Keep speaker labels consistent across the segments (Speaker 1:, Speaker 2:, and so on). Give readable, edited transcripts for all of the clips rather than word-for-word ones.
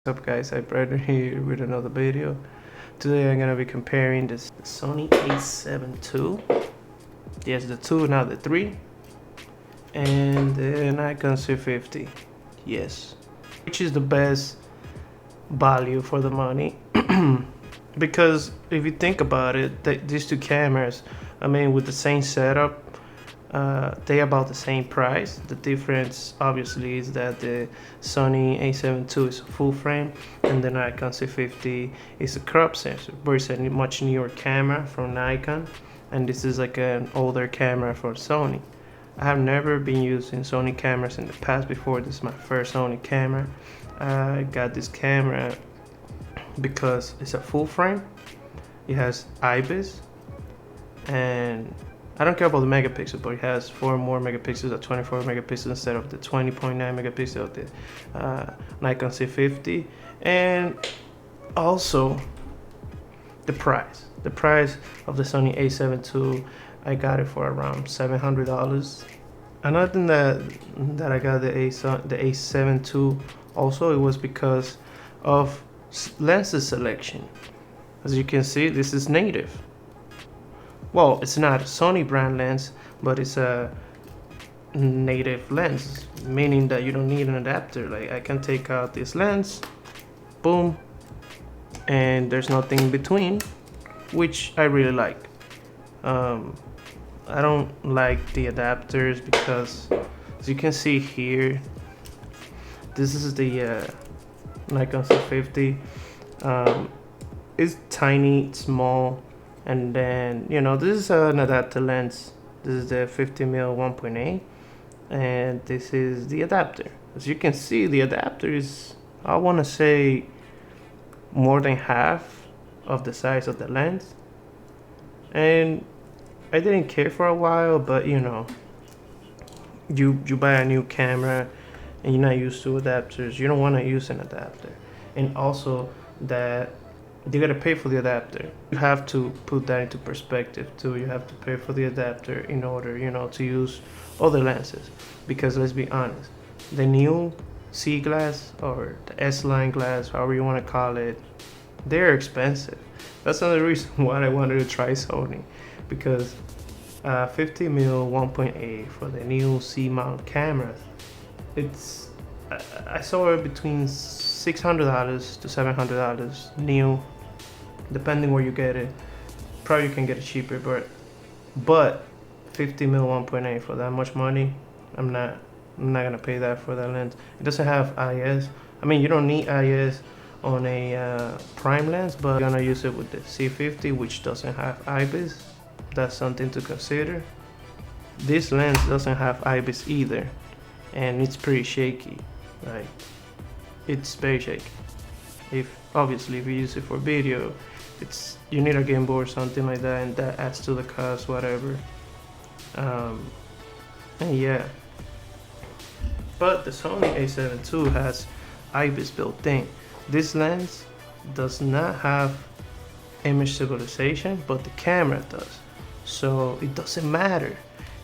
Speaker 1: What's up guys, I'm Brandon here with another video. Today I'm gonna be comparing this Sony a7 II. Yes, the 2, not the 3. And the Nikon z50. Yes. Which is the best value for the money? Because if you think about it, these two cameras, I mean with the same setup, they about the same price. The difference obviously is that the Sony a7 II is a full frame and the Nikon z50 is a crop sensor, but it's a much newer camera from Nikon, and this is like an older camera from Sony. I have never been using Sony cameras in the past before. This is my first Sony camera. I got this camera because it's a full frame. It has IBIS, and I don't care about the megapixels, but it has 4 more megapixels at 24 megapixels instead of the 20.9 megapixels of the Nikon Z50. And also the price. The price of the Sony a7 II, I got it for around $700. Another thing that I got the a7 II also, it was because of lenses selection. As you can see, this is native. Well, it's not a Sony brand lens, but it's a native lens, meaning that you don't need an adapter. Like, I can take out this lens, boom, and there's nothing in between, which I really like. I don't like the adapters because, as you can see here, this is the Nikon Z50. It's tiny, small. And then, you know, this is an adapter lens. This is the 50mm 1.8, and this is the adapter. As you can see, the adapter is, I want to say, more than half of the size of the lens. And I didn't care for a while, but you know, you buy a new camera and you're not used to adapters, you don't want to use an adapter. And also that you gotta pay for the adapter. You have to put that into perspective too. You have to pay for the adapter in order, you know, to use other lenses. Because let's be honest, the new C glass or the S-line glass, however you want to call it, they're expensive. That's another reason why I wanted to try Sony, because 50mm 1.8 for the new C-mount cameras, it's I saw it between $600 to $700 new, depending where you get it. Probably you can get it cheaper, but 50mm 1.8 for that much money, I'm not gonna pay that for that lens. It doesn't have IS. I mean, you don't need IS on a prime lens, but I'm gonna use it with the Z50, which doesn't have IBIS. That's something to consider. This lens doesn't have IBIS either, and it's pretty shaky. Like, it's very shaky. Obviously if you use it for video, you need a gimbal or something like that, and that adds to the cost, whatever. And yeah, but the Sony a7 II has IBIS built in. This lens does not have image stabilization, but the camera does, so it doesn't matter.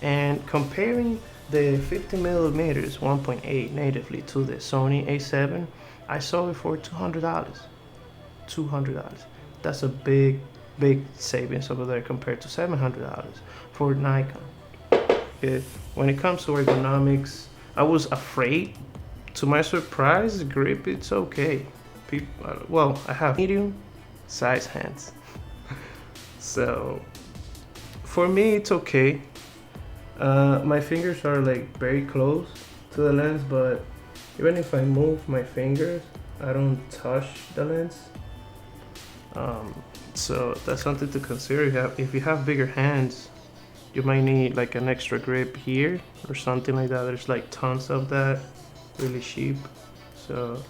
Speaker 1: And comparing the 50mm 1.8 natively to the Sony a7, I saw it for $200. That's a big savings over there compared to $700 for Nikon. When it comes to ergonomics, I was afraid. To my surprise, the grip, it's okay. Well, I have medium size hands, so for me it's okay. My fingers are like very close to the lens, but even if I move my fingers, I don't touch the lens. So that's something to consider. If you have bigger hands, you might need like an extra grip here or something like that. There's like tons of that, really cheap. So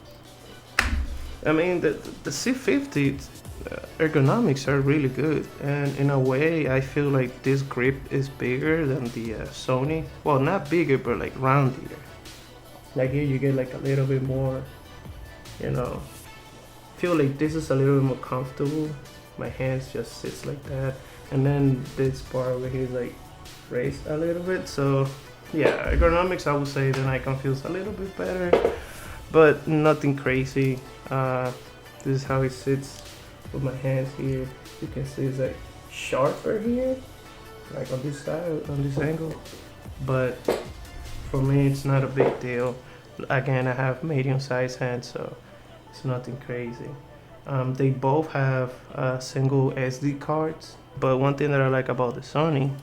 Speaker 1: I mean, the Z50 ergonomics are really good, and in a way I feel like this grip is bigger than the Sony. Well, not bigger, but like roundier. Like here you get like a little bit more, you know, feel like this is a little bit more comfortable. My hands just sits like that, and then this part over here is like raised a little bit. So yeah, ergonomics, I would say the Nikon feels a little bit better. but nothing crazy. This is how it sits with my hands here. You can see it's like sharper here, like on this side, on this angle. But for me, it's not a big deal. Again, I have medium-sized hands, so it's nothing crazy. They both have single SD cards, but one thing that I like about the Sony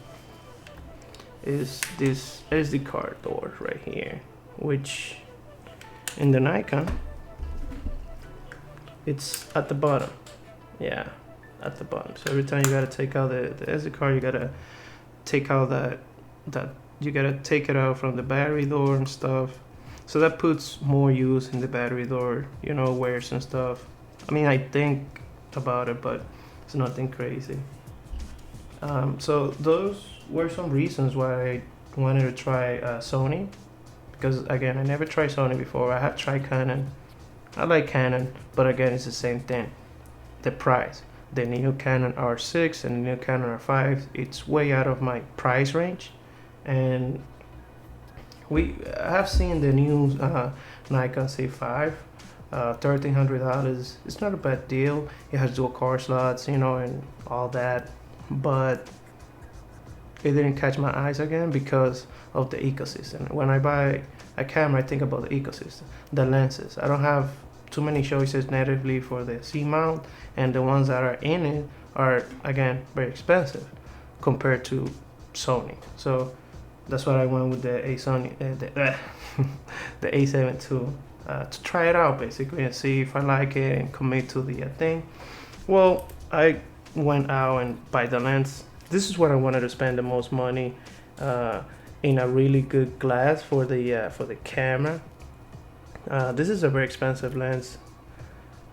Speaker 1: is this SD card door right here, which in the Nikon, it's at the bottom. Yeah, at the bottom. So every time you gotta take out the SD card, you gotta take out that you gotta take it out from the battery door and stuff. So that puts more use in the battery door, you know, wears and stuff. I mean, I think about it, but it's nothing crazy. So those were some reasons why I wanted to try Sony, because again, I never tried Sony before. I had tried Canon. I like Canon, but again, it's the same thing. The price. The new Canon R6 and the new Canon R5, it's way out of my price range. And I have seen the new Nikon Z5, $1,300. It's not a bad deal. It has dual car slots, you know, and all that. But it didn't catch my eyes again because of the ecosystem. When I buy a camera, I think about the ecosystem, the lenses. I don't have too many choices natively for the C mount, and the ones that are in it are, again, very expensive compared to Sony. So that's why I went with the the a7 II to try it out basically and see if I like it and commit to the thing. Well, I went out and buy the lens. This is what I wanted to spend the most money in a really good glass for the camera. This is a very expensive lens,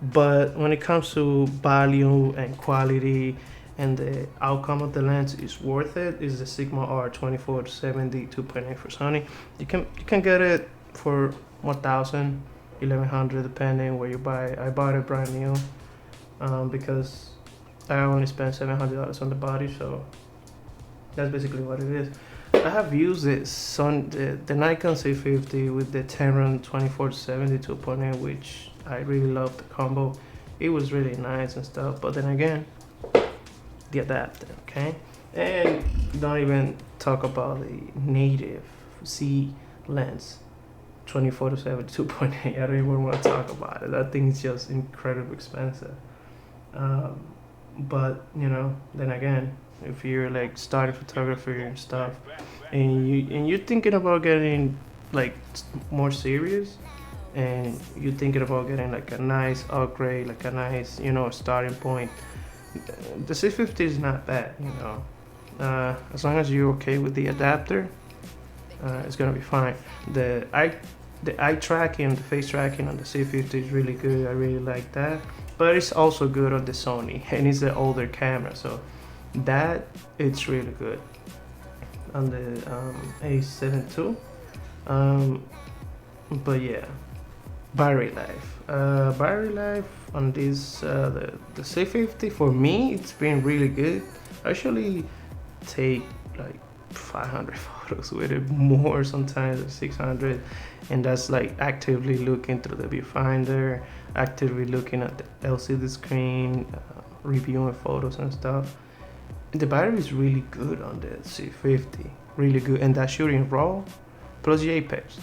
Speaker 1: but when it comes to value and quality and the outcome of the lens is worth it. Is the Sigma R 24-70 2.8 for Sony. You can get it for 1,000, 1,100 depending where you buy it. I bought it brand new because I only spent $700 on the body, so that's basically what it is. I have used it the Nikon Z50 with the Tamron 24-70 2.8, which I really love the combo. It was really nice and stuff, but then again, the adapter, okay? And don't even talk about the native C lens 24-70 2.8. I don't even want to talk about it. That thing is just incredibly expensive. But you know, then again, if you're like starting photography and stuff, and you're thinking about getting like more serious, and you're thinking about getting like a nice upgrade, like a nice, you know, starting point, the Z50 is not bad, you know. As long as you're okay with the adapter, it's gonna be fine. The eye tracking, the face tracking on the Z50 is really good. I really like that. But it's also good on the Sony, and it's an older camera, so that it's really good on the a7 II. But yeah, battery life on this the Z50 for me, it's been really good. I actually take like 500 photos with it, more sometimes than 600, and that's like actively looking through the viewfinder, actively looking at the LCD screen, reviewing photos and stuff. And the battery is really good on the Z50, really good, and that's shooting RAW plus JPEGs.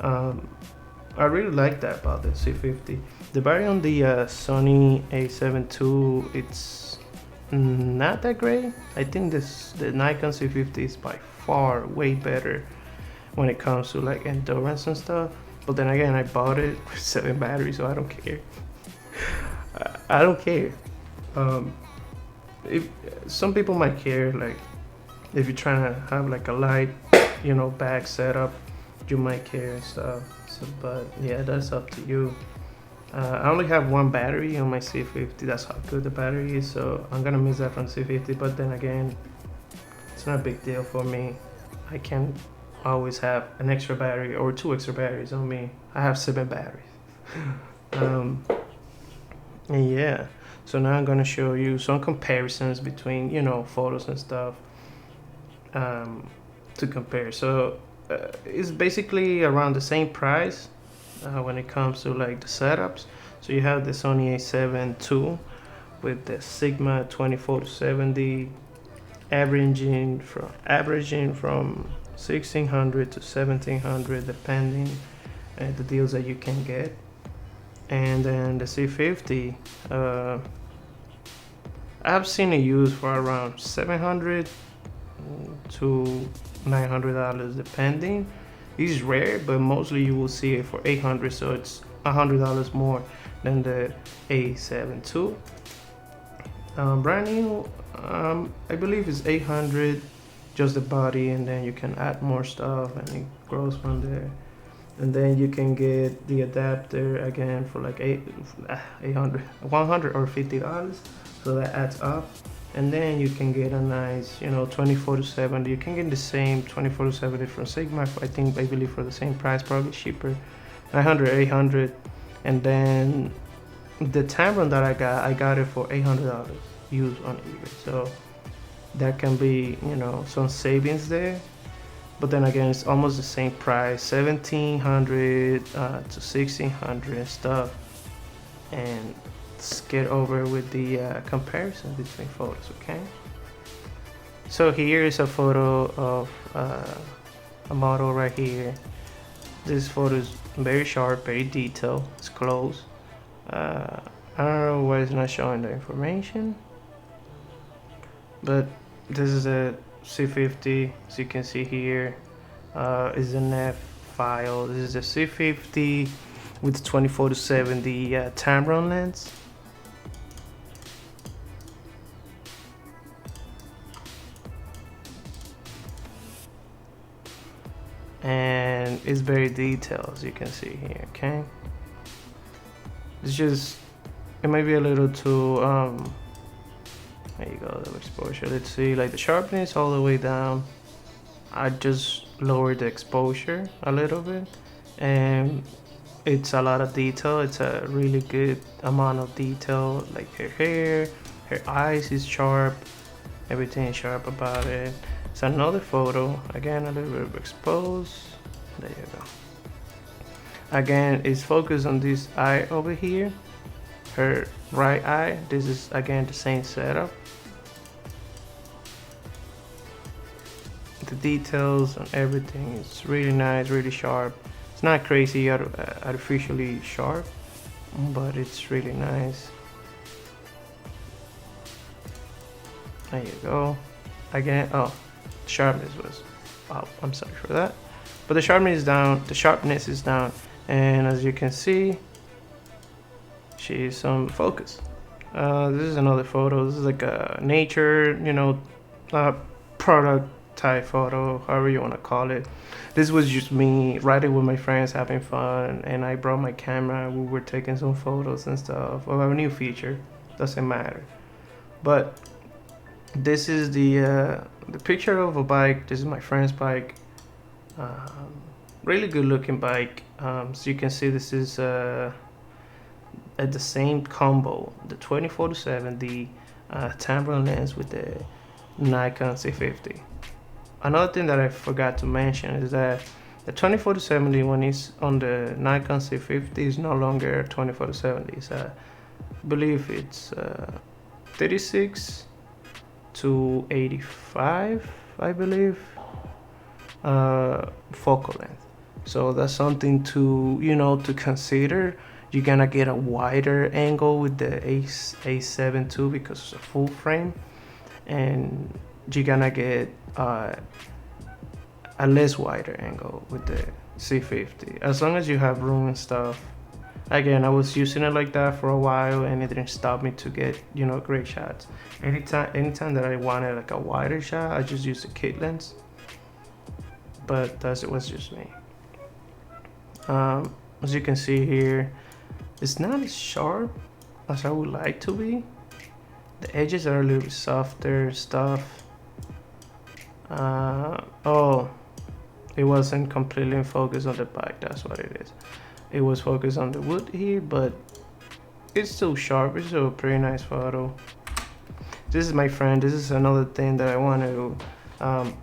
Speaker 1: I really like that about the Z50. The battery on the Sony a7 II, it's not that great. I think the Nikon Z50 is by far way better when it comes to like endurance and stuff. But then again, I bought it with 7 batteries, so I don't care. I don't care. If some people might care, like if you're trying to have like a light, you know, bag setup, you might care and stuff. So, but yeah, that's up to you. I only have 1 battery on my Z50. That's how good the battery is. So I'm gonna miss that from Z50. But then again, it's not a big deal for me. I can always have an extra battery or 2 extra batteries on me. I have 7 batteries. And yeah, so now I'm gonna show you some comparisons between, you know, photos and stuff to compare. So it's basically around the same price, when it comes to like the setups. So you have the Sony a7 II with the Sigma 24-70, averaging from 1600 to 1700 depending the deals that you can get. And then the Z50, I've seen it used for around 700 to $900 depending. It's rare, but mostly you will see it for 800, so it's $100 more than the a7 II. Brand new, I believe it's 800, just the body, and then you can add more stuff and it grows from there. And then you can get the adapter again for like 800, 100 or $50, so that adds up. And then you can get a nice, 24-70. You can get the same 24-70 from Sigma, I believe for the same price, probably cheaper, 900, 800. And then the Tamron that I got it for $800 used on eBay. So that can be, some savings there. But then again, it's almost the same price, 1700 to 1600 and stuff. And let's get over with the comparison between photos, okay? So here is a photo of a model right here. This photo is very sharp, very detailed, it's close. I don't know why it's not showing the information, but this is a Z50, as you can see here, is an F file. This is a Z50 with 24-70 Tamron lens. And it's very detailed, as you can see here, okay? It's just, it might be a little too, there you go, the exposure. Let's see, like the sharpness all the way down. I just lowered the exposure a little bit, and it's a lot of detail. It's a really good amount of detail, like her hair, her eyes is sharp, everything is sharp about it. It's another photo, again a little bit of exposed, there you go. Again, it's focused on this eye over here, her right eye. This is again the same setup. The details on everything is really nice, really sharp. It's not crazy artificially sharp, but it's really nice. There you go. Again, sharpness was, I'm sorry for that, but the sharpness is down. The sharpness is down, and as you can see, she's on focus. This is another photo. This is like a nature, product type photo, however you want to call it. This was just me riding with my friends, having fun, and I brought my camera. We were taking some photos and stuff of our new feature. Doesn't matter. But this is the picture of a bike. This is my friend's bike. Really good looking bike. So you can see this is at the same combo, the 24-70 Tamron lens with the Nikon Z50. Another thing that I forgot to mention is that the 24-70, when it's on the Nikon Z50, is no longer 24-70. It's I believe it's 36 to 85, I believe, focal length. So that's something to to consider. You're gonna get a wider angle with the a7 II because it's a full frame, and you're gonna get a less wider angle with the Z50, as long as you have room and stuff. Again, I was using it like that for a while, and it didn't stop me to get great shots. Anytime that I wanted like a wider shot, I just used the kit lens, but that was just me. As you can see here, it's not as sharp as I would like to be. The edges are a little bit softer stuff. It wasn't completely in focus on the bike, that's what it is. It was focused on the wood here, but it's still sharp. It's still a pretty nice photo. This is my friend. This is another thing that I want to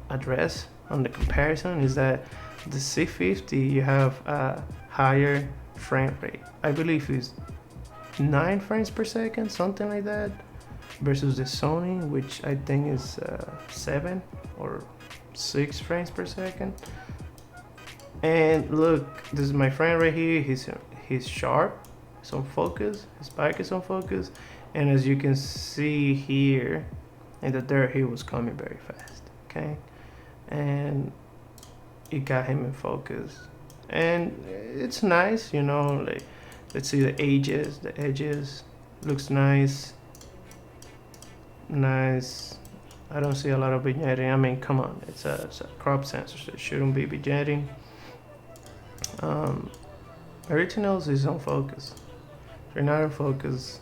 Speaker 1: address on the comparison, is that the Z50, you have a higher frame rate. I believe it's 9 frames per second, something like that, versus the Sony, which I think is 7 or 6 frames per second. And look, this is my friend right here. He's sharp, it's on focus, his bike is on focus, and as you can see here in the dirt, he was coming very fast. Okay, and it got him in focus, and it's nice, you know. Like, let's see the edges looks nice. I don't see a lot of vignetting. I mean, come on, it's a crop sensor, so it shouldn't be vignetting. Everything else is on focus. If you're not in focus,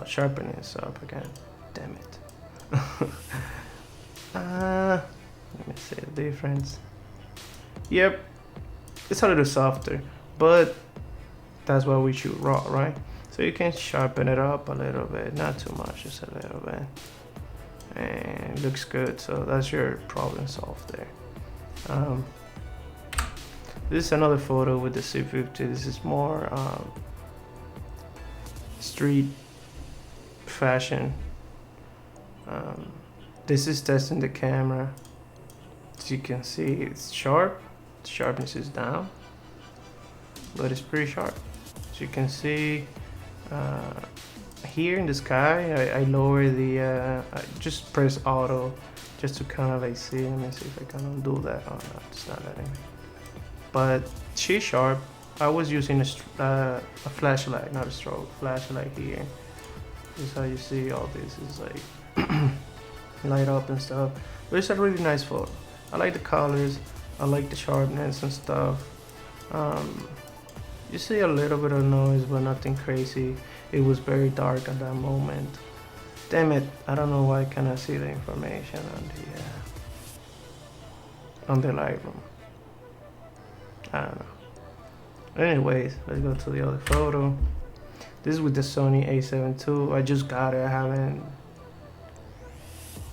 Speaker 1: sharpening is up again. Damn it. Let me see the difference. Yep, it's a little softer, but that's why we shoot raw, right? So you can sharpen it up a little bit, not too much, just a little bit, and it looks good. So that's your problem solved there. This is another photo with the Z50. This is more street fashion. This is testing the camera. As you can see, it's sharp. The sharpness is down, but it's pretty sharp. As you can see here in the sky, I lower the I just press auto just to kind of like see. Let me see if I can undo that. Oh no, it's not letting me. But she's sharp. I was using a flashlight, not a strobe, flashlight here. This is how you see all this is like light up and stuff. But it's a really nice photo. I like the colors, I like the sharpness and stuff. You see a little bit of noise, but nothing crazy. It was very dark at that moment. Damn it, I don't know why I cannot see the information on the Lightroom. I don't know. Anyways, let's go to the other photo. This is with the Sony a7 II. I just got it.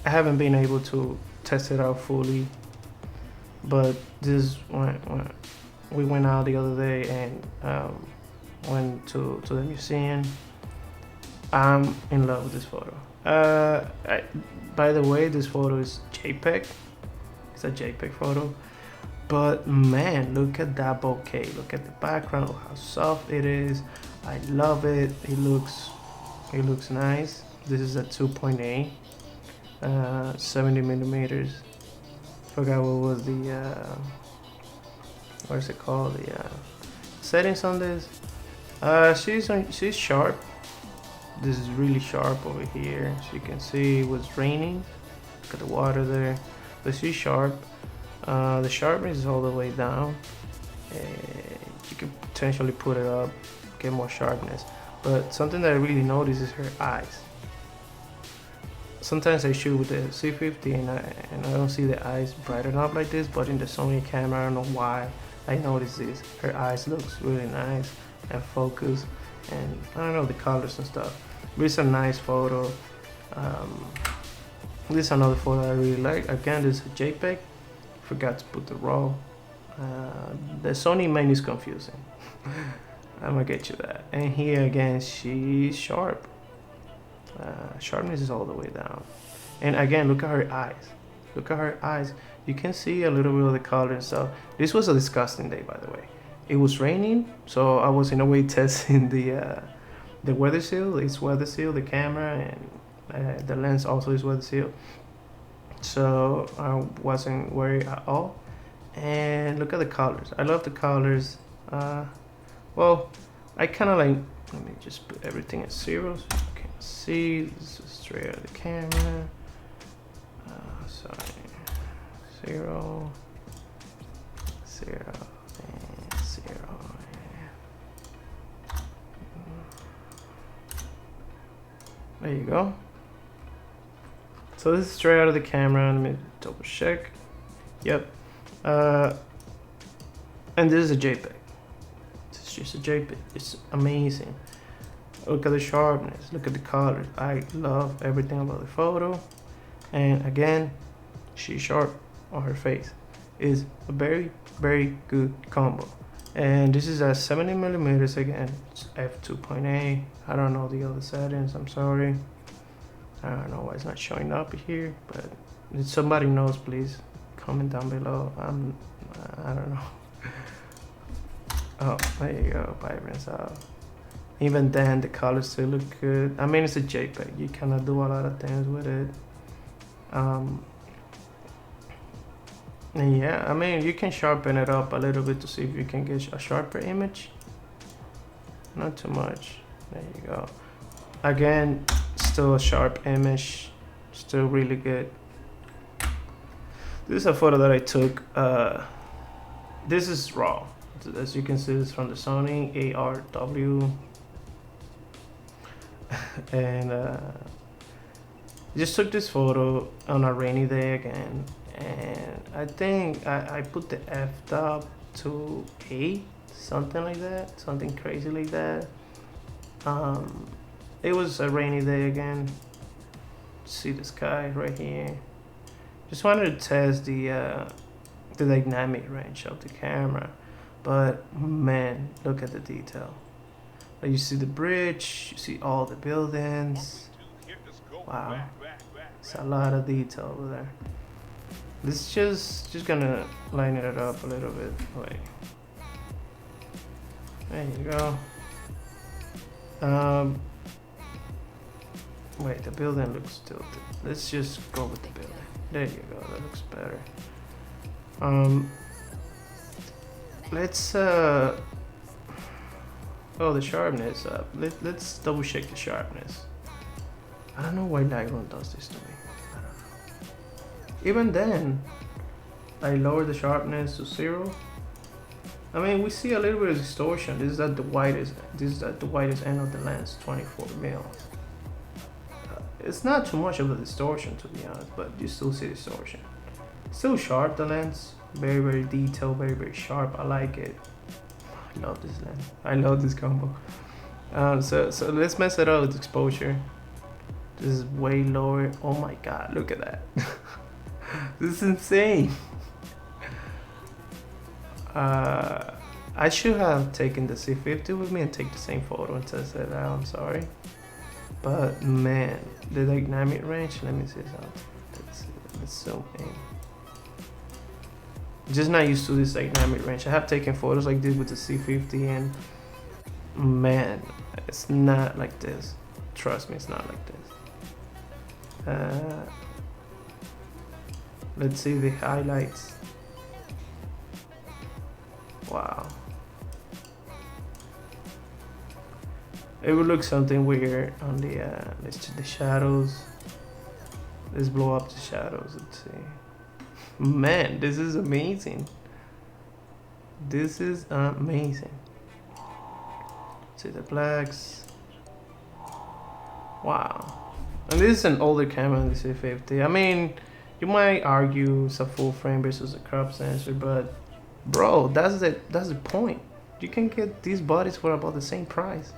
Speaker 1: I haven't been able to test it out fully, but this when we went out the other day and went to the museum. I'm in love with this photo. By the way, this photo is JPEG. It's a JPEG photo. But man, look at that bokeh. Look at the background, look how soft it is. I love it. It looks nice. This is a 2.8, 70 millimeters. Forgot what was the what's it called? The settings on this. She's sharp. This is really sharp over here. As you can see, it was raining. Look at the water there. But she's sharp. The sharpness is all the way down. You could potentially put it up, get more sharpness. But something that I really notice is her eyes. Sometimes I shoot with the Z50 and I don't see the eyes brighten up like this, but in the Sony camera, I don't know why I notice this. Her eyes looks really nice and focused, and I don't know, the colors and stuff. But it's a nice photo. This is another photo I really like. Again, this is a JPEG. Forgot to put the raw. The Sony main is confusing. I'm gonna get you that. And here again, she's sharp. Sharpness is all the way down. And again, look at her eyes. Look at her eyes. You can see a little bit of the color and stuff. This was a disgusting day, by the way. It was raining, so I was in a way testing the weather seal. It's weather seal, the camera, and the lens also is weather seal. So I wasn't worried at all. And look at the colors. I love the colors. Well, I kind of like, let me just put everything at 0 so you can see. This is straight out of the camera. Sorry, 0, 0, and 0. There you go. So this is straight out of the camera. Let me double check. Yep. And this is a JPEG. It's just a JPEG. It's amazing. Look at the sharpness. Look at the colors. I love everything about the photo. And again, she's sharp on her face. It's a very, very good combo. And this is at 70 millimeters again. It's f2.8. I don't know the other settings. I'm sorry. I don't know why it's not showing up here, but if somebody knows, please comment down below. I don't know. Oh, there you go. Vibrance out. Even then, the colors still look good. I mean, it's a JPEG. You cannot do a lot of things with it. And yeah, I mean, you can sharpen it up a little bit to see if you can get a sharper image. Not too much. There you go. Again, still a sharp image. Still really good. This is a photo that I took. This is raw. As you can see, it's from the Sony ARW. And just took this photo on a rainy day again. And I think I put the f-stop to 8, something like that, something crazy like that. It was a rainy day again. See the sky right here. Just wanted to test the dynamic range of the camera, but man, look at the detail. Like you see the bridge, you see all the buildings. Wow, it's a lot of detail over there. This just gonna line it up a little bit. Wait, there you go. Wait, the building looks tilted. Let's just go with the building. There you go. That looks better. Let's oh, the sharpness up. Let's double check the sharpness. I don't know why Lightroom does this to me. I don't know. Even then, I lowered the sharpness to 0. I mean, we see a little bit of distortion. This is at the widest. This is at the widest end of the lens, 24 mil. It's not too much of a distortion, to be honest, but you still see distortion. Still sharp, the lens. Very, very detailed, very, very sharp. I like it. I love this lens. I love this combo. So let's mess it up with exposure. This is way lower. Oh my god, look at that. This is insane. I should have taken the Z50 with me and take the same photo and test it out. I'm sorry. But man, the dynamic range, let me see something. Let's zoom in. Just not used to this dynamic range. I have taken photos like this with the Z50 and man, it's not like this. Trust me, it's not like this. Let's see the highlights. Wow. It would look something weird on the let's check the shadows. Let's blow up the shadows. Let's see. Man, this is amazing. This is amazing. See the blacks. Wow. And this is an older camera than the Z50. I mean, you might argue it's a full frame versus a crop sensor, but bro, that's the point. You can get these bodies for about the same price.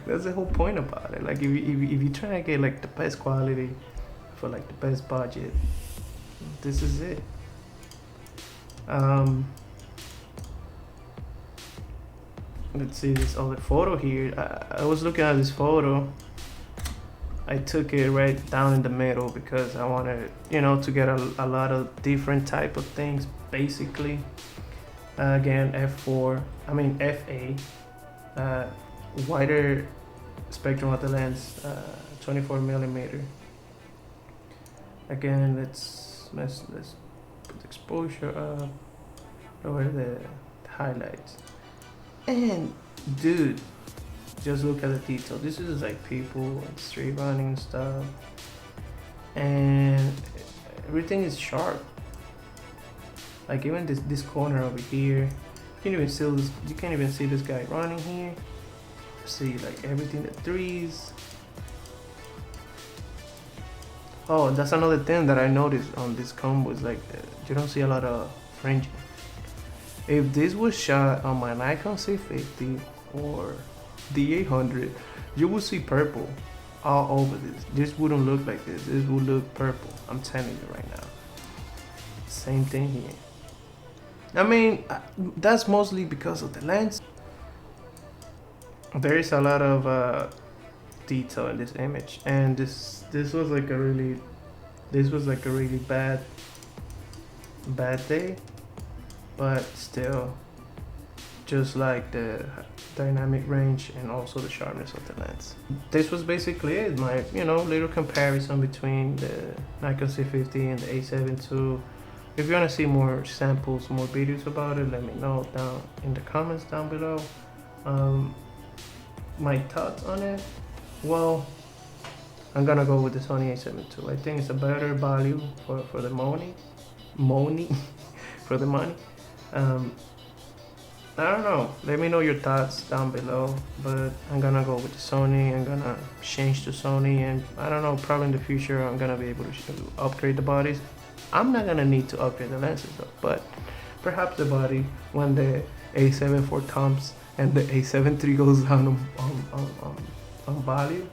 Speaker 1: That's the whole point about it. Like if you try to get like the best quality for like the best budget, this is it. Let's see this other photo here. I was looking at this photo. I took it right down in the middle because I wanted, you know, to get a lot of different type of things. Basically, again, f4. I mean fa. Wider spectrum of the lens, 24 millimeter. Again, let's put the exposure up, lower the highlights, and dude, just look at the detail. This is like people and street running and stuff, and everything is sharp. Like even this corner over here, you can't even see this. You can't even see this guy running here. See like everything, the threes. Oh, that's another thing that I noticed on this combo is like you don't see a lot of fringing. If this was shot on my Nikon Z50 or the 800, you would see purple all over this. This wouldn't look like this. This would look purple. I'm telling you right now. Same thing here. I mean, that's mostly because of the lens. There is a lot of detail in this image, and this was like a really bad day, but still, just like the dynamic range and also the sharpness of the lens. This was basically it, my little comparison between the Nikon Z50 and the a7 II. If you want to see more samples, more videos about it, let me know down in the comments down below. My thoughts on it, well, I'm gonna go with the Sony a7 II. I think it's a better value for the money for the money. I don't know, let me know your thoughts down below, but I'm gonna go with the Sony. I'm gonna change to Sony, and I don't know, probably in the future I'm gonna be able to upgrade the bodies. I'm not gonna need to upgrade the lenses though, but perhaps the body when the a7 IV comes and the a7 III goes down on value.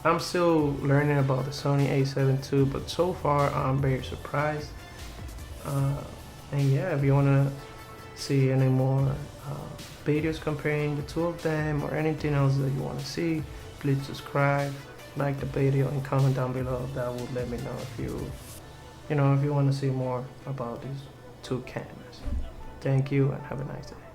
Speaker 1: I'm still learning about the Sony a7 II, but so far I'm very surprised. And yeah, if you want to see any more videos comparing the two of them or anything else that you want to see, please subscribe, like the video, and comment down below. That would let me know if you want to see more about these two cameras. Thank you and have a nice day.